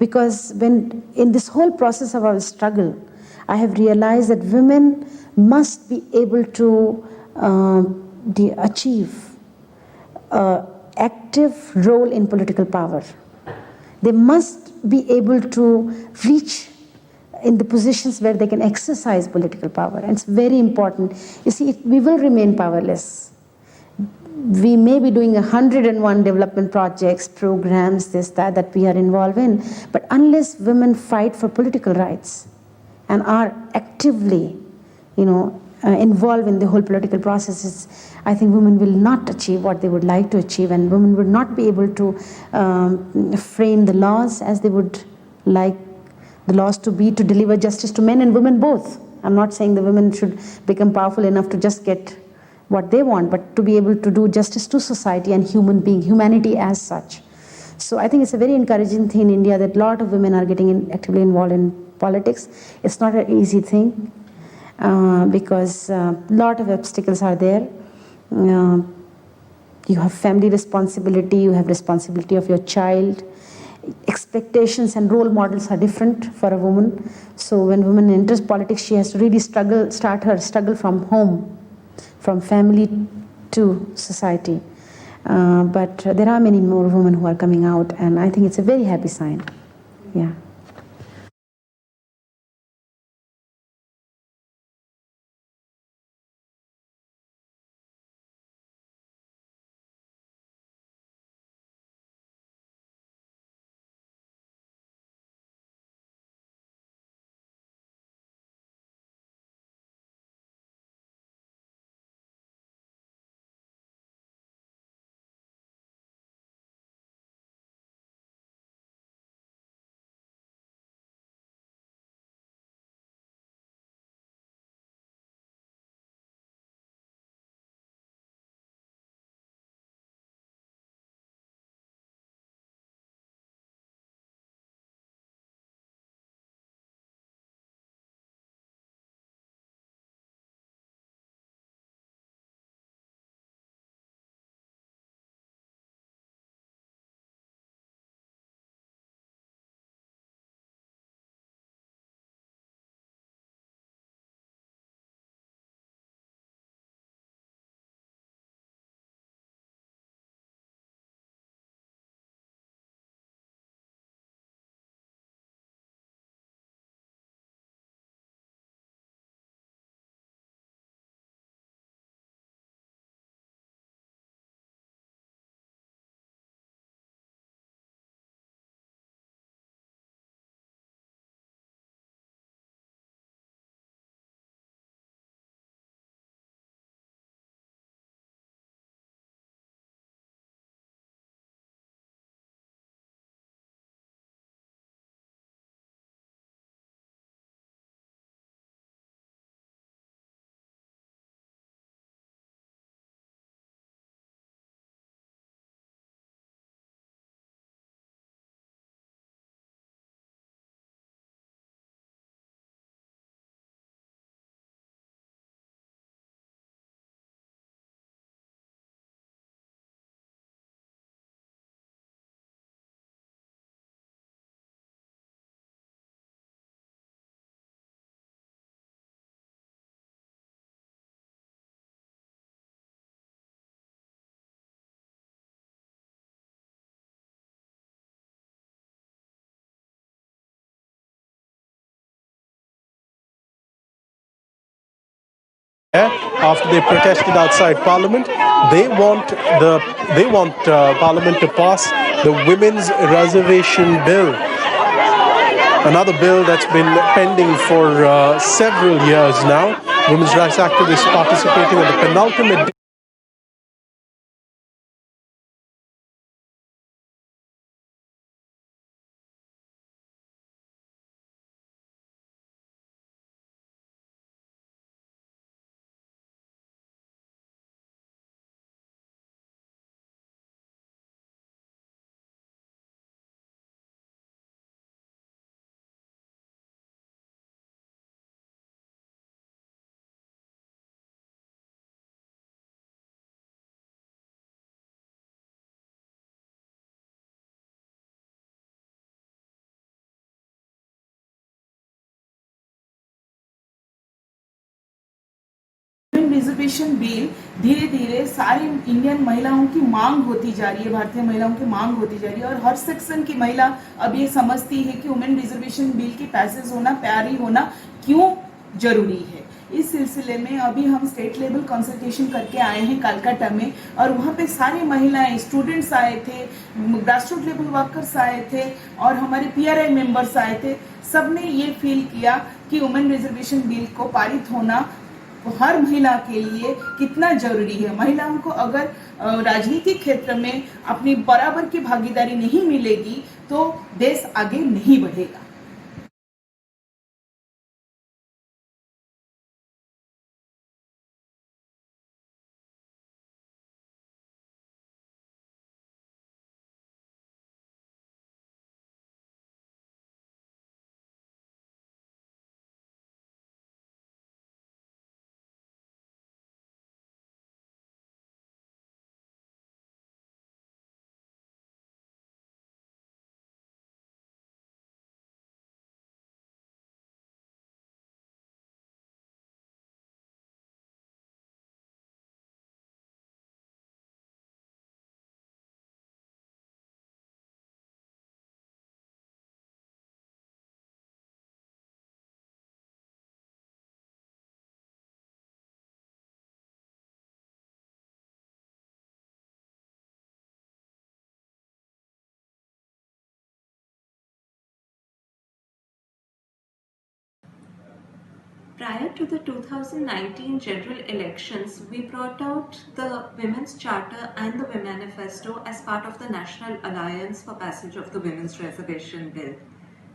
Because when in this whole process of our struggle, I have realized that women must be able to achieve active role in political power. They must be able to reach in the positions where they can exercise political power. And it's very important. You see, we will remain powerless. We may be doing 101 development projects, programs, this, that we are involved in, but unless women fight for political rights and are actively, involved in the whole political processes, I think women will not achieve what they would like to achieve, and women would not be able to frame the laws as they would like the laws to be, to deliver justice to men and women both. I'm not saying the women should become powerful enough to just get what they want, but to be able to do justice to society and humanity as such. So I think it's a very encouraging thing in India that a lot of women are getting actively involved in politics. It's not an easy thing because a lot of obstacles are there. You have family responsibility, you have responsibility of your child. Expectations and role models are different for a woman. So when a woman enters politics, she has to really start her struggle from home, from family to society. But there are many more women who are coming out, and I think it's a very happy sign. Yeah. After they protested outside Parliament, they want Parliament to pass the Women's Reservation Bill, another bill that's been pending for several years now. Women's rights activists participating in the penultimate reservation bill धीरे धीरे सारी Indian महिलाओं की मांग होती जा रही है, भारतीय महिलाओं की मांग होती जा रही है, और हर सेक्शन की महिला अब ये समझती है कि वुमेन रिजर्वेशन बिल की पैसेज होना, प्यारी होना क्यों जरूरी है। इस सिलसिले में अभी हम स्टेट लेवल कंसल्टेशन करके आए हैं कलकत्ता में, और वहाँ पे सारी महिलाएं, स्टूडेंट्स आए थे, ग्रासरूट लेवल वर्कर्स आए थे, और हमारे पीआरआई मेंबर्स आए थे। सबने ये फील किया कि वुमेन रिजर्वेशन बिल को पारित होना हर महिला के लिए कितना जरूरी है। महिलाओं को अगर राजनीतिक क्षेत्र में अपनी बराबर की भागीदारी नहीं मिलेगी तो देश आगे नहीं बढ़ेगा। Prior to the 2019 general elections, we brought out the Women's Charter and the Women Manifesto as part of the National Alliance for Passage of the Women's Reservation Bill.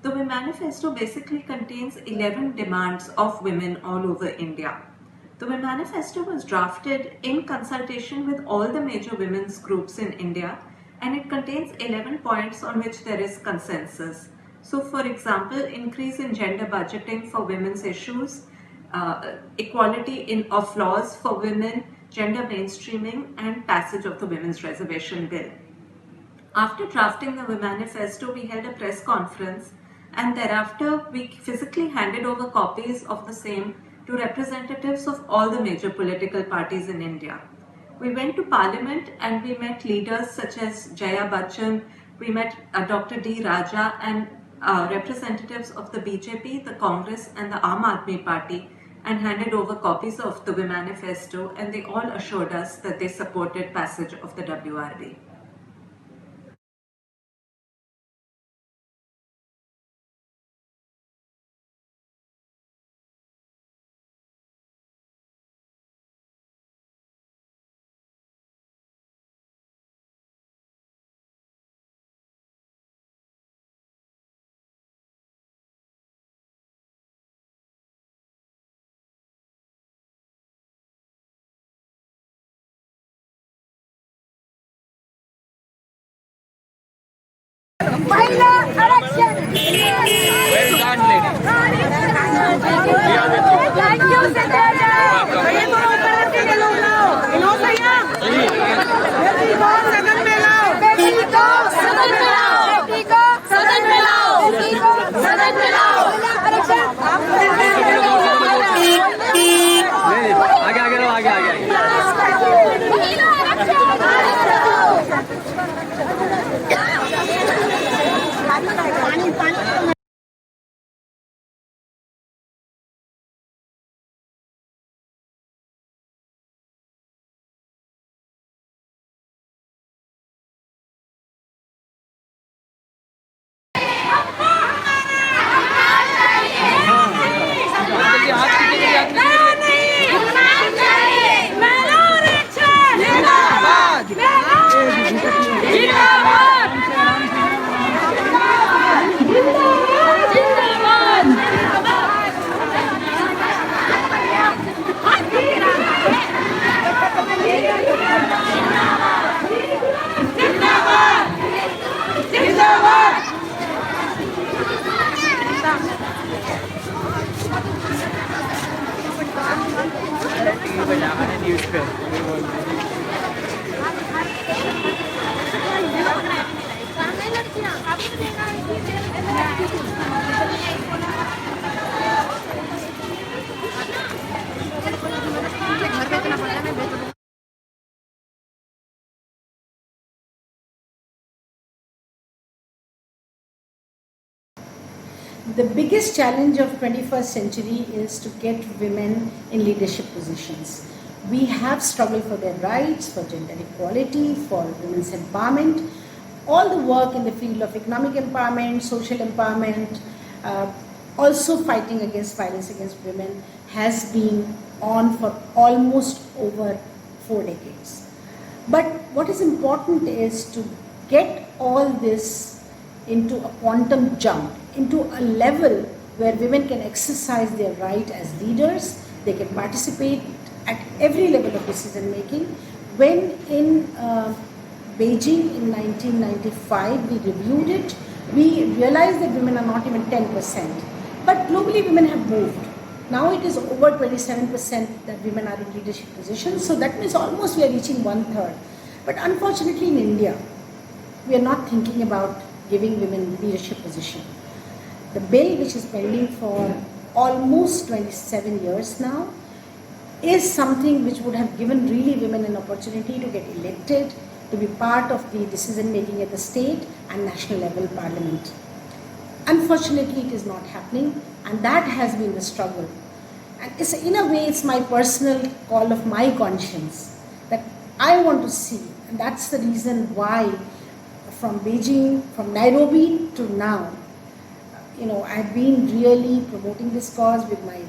The Women Manifesto basically contains 11 demands of women all over India. The Women Manifesto was drafted in consultation with all the major women's groups in India, and it contains 11 points on which there is consensus. So, for example, increase in gender budgeting for women's issues, equality of laws for women, gender mainstreaming, and passage of the Women's Reservation Bill. After drafting the manifesto, we held a press conference, and thereafter we physically handed over copies of the same to representatives of all the major political parties in India. We went to Parliament and we met leaders such as Jaya Bachchan, we met Dr. D. Raja, and representatives of the BJP, the Congress, and the Aam Aadmi Party, and handed over copies of the manifesto, and they all assured us that they supported passage of the WRB. महिला आरक्षण सदन में लाओ, बेटी को सदन में लाओ, बेटी को सदन में लाओ, बेटी को सदन में लाओ। आगे आगे लो, आगे आगे न्यूज पे घर में The biggest challenge of 21st century is to get women in leadership positions. We have struggled for their rights, for gender equality, for women's empowerment. All the work in the field of economic empowerment, social empowerment, also fighting against violence against women has been on for almost over 4 decades. But what is important is to get all this into a quantum jump, into a level where women can exercise their right as leaders, they can participate at every level of decision making. When in Beijing in 1995 we reviewed it, we realized that women are not even 10%. But globally women have moved. Now it is over 27% that women are in leadership positions. So that means almost we are reaching 1/3. But unfortunately in India, we are not thinking about giving women leadership position. The bill which is pending for almost 27 years now is something which would have given really women an opportunity to get elected, to be part of the decision making at the state and national level parliament. Unfortunately, it is not happening, and that has been the struggle. And it's, in a way, it's my personal call of my conscience that I want to see, and that's the reason why from Beijing, from Nairobi to now, I've been really promoting this cause with my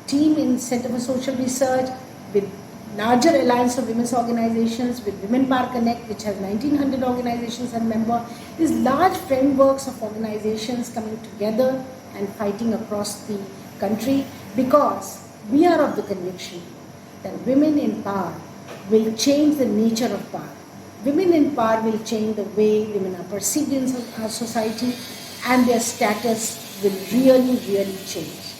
team in Center for Social Research, with larger alliance of women's organizations, with Women Power Connect, which has 1900 organizations and members. These large frameworks of organizations coming together and fighting across the country, because we are of the conviction that women in power will change the nature of power. Women in power will change the way women are perceived in our society, and their status will really, really change.